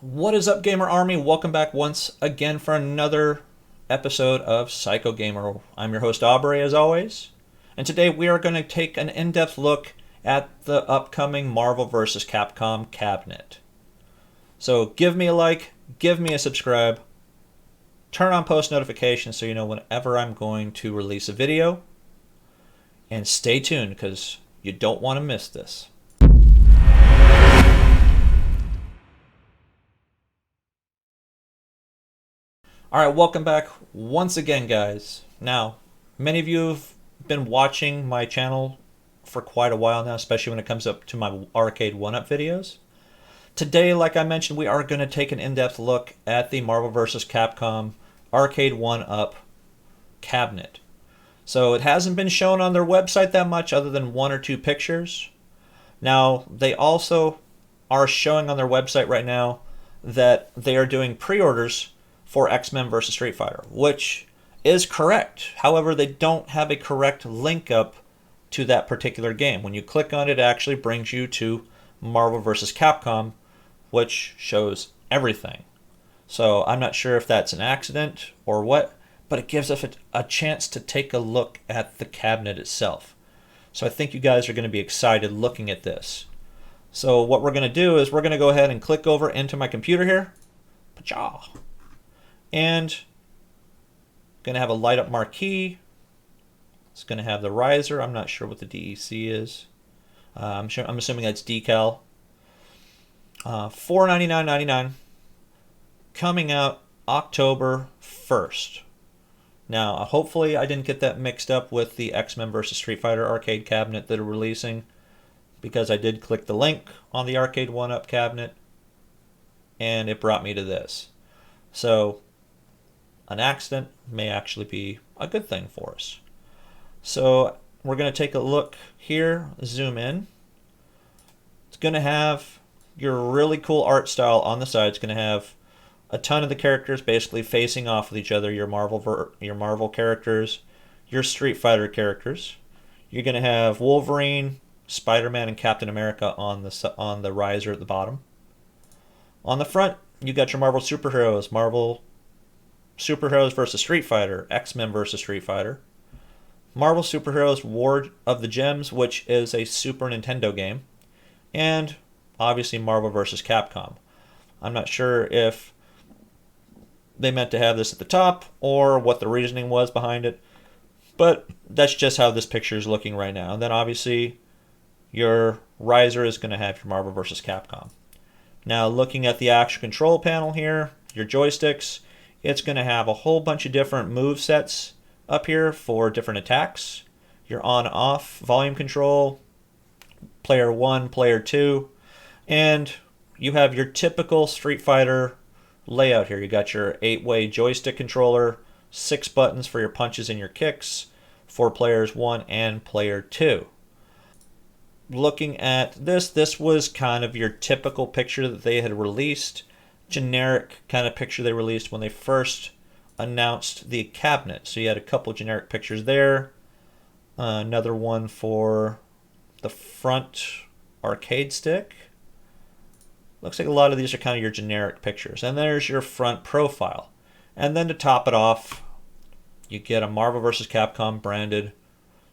What is up, Gamer Army? Welcome back once again for another episode of Psycho Gamer. I'm your host, Aubrey, as always. And today we are going to take an in-depth look at the upcoming Marvel vs. Capcom cabinet. So give me a like, give me a subscribe, turn on post notifications so you know whenever I'm going to release a video. And stay tuned because you don't want to miss this. Alright, welcome back once again, guys. Now, many of you have been watching my channel for quite a while now, especially when it comes up to my Arcade1up videos. Today, like I mentioned, we are going to take an in-depth look at the Marvel vs. Capcom Arcade1up cabinet. So it hasn't been shown on their website that much other than one or two pictures. Now, they also are showing on their website right now that they are doing pre-orders for X-Men vs. Street Fighter, which is correct. However, they don't have a correct link up to that particular game. When you click on it, it actually brings you to Marvel vs. Capcom, which shows everything. So I'm not sure if that's an accident or what, but it gives us a chance to take a look at the cabinet itself. So I think you guys are going to be excited looking at this. So what we're going to do is we're going to go ahead and click over into my computer here. Pacha. And going to have a light up marquee. It's going to have the riser. I'm not sure what the DEC is. I'm assuming that's decal. $499.99. Coming out October 1st. Now, hopefully I didn't get that mixed up with the X-Men vs. Street Fighter arcade cabinet that are releasing, because I did click the link on the Arcade1up cabinet and it brought me to this. So an accident may actually be a good thing for us. So we're going to take a look here, zoom in. It's going to have your really cool art style on the side. It's going to have a ton of the characters basically facing off with each other, your Marvel characters, your Street Fighter characters. You're going to have Wolverine, Spider-Man, and Captain America on the riser at the bottom. On the front, you got your Marvel superheroes, Marvel Superheroes vs. Street Fighter, X-Men vs. Street Fighter, Marvel Superheroes War of the Gems, which is a Super Nintendo game, and obviously Marvel vs. Capcom. I'm not sure if they meant to have this at the top or what the reasoning was behind it, but that's just how this picture is looking right now. And then obviously your riser is going to have your Marvel vs. Capcom. Now looking at the actual control panel here, your joysticks, it's going to have a whole bunch of different move sets up here for different attacks. Your on-off volume control, player 1, player 2, and you have your typical Street Fighter layout here. You got your 8-way joystick controller, 6 buttons for your punches and your kicks for players 1 and player 2. Looking at this was kind of your typical picture that they had released, generic kind of picture they released when they first announced the cabinet. So you had a couple generic pictures there. Another one for the front arcade stick. Looks like a lot of these are kind of your generic pictures. And there's your front profile. And then to top it off, you get a Marvel vs. Capcom branded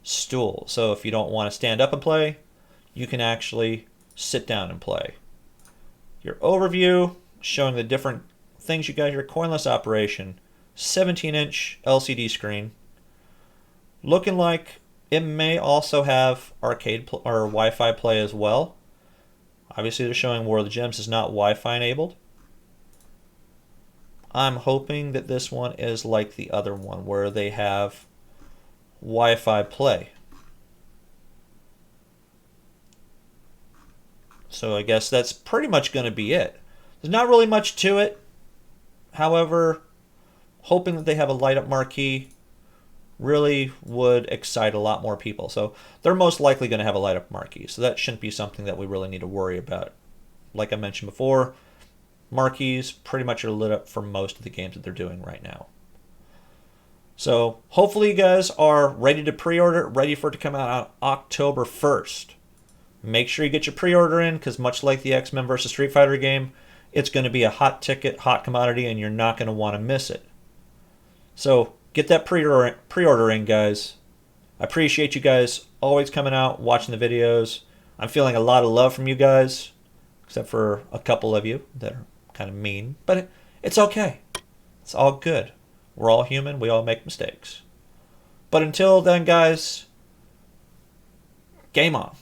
stool. So if you don't want to stand up and play, you can actually sit down and play. Your overview showing the different things you got. Your coinless operation, 17-inch LCD screen. Looking like it may also have arcade or Wi-Fi play as well. Obviously they're showing War of the Gems is not Wi-Fi enabled. I'm hoping that this one is like the other one where they have Wi-Fi play. So I guess that's pretty much going to be it. There's not really much to it. However, hoping that they have a light up marquee really would excite a lot more people. So they're most likely going to have a light up marquee. So that shouldn't be something that we really need to worry about. Like I mentioned before, marquees pretty much are lit up for most of the games that they're doing right now. So hopefully you guys are ready to pre-order, ready for it to come out on October 1st. Make sure you get your pre-order in, because much like the X-Men vs. Street Fighter game, It's going to be a hot ticket, hot commodity, and you're not going to want to miss it. So get that pre-order in, guys. I appreciate you guys always coming out, watching the videos. I'm feeling a lot of love from you guys, except for a couple of you that are kind of mean. But it's okay. It's all good. We're all human. We all make mistakes. But until then, guys, game on.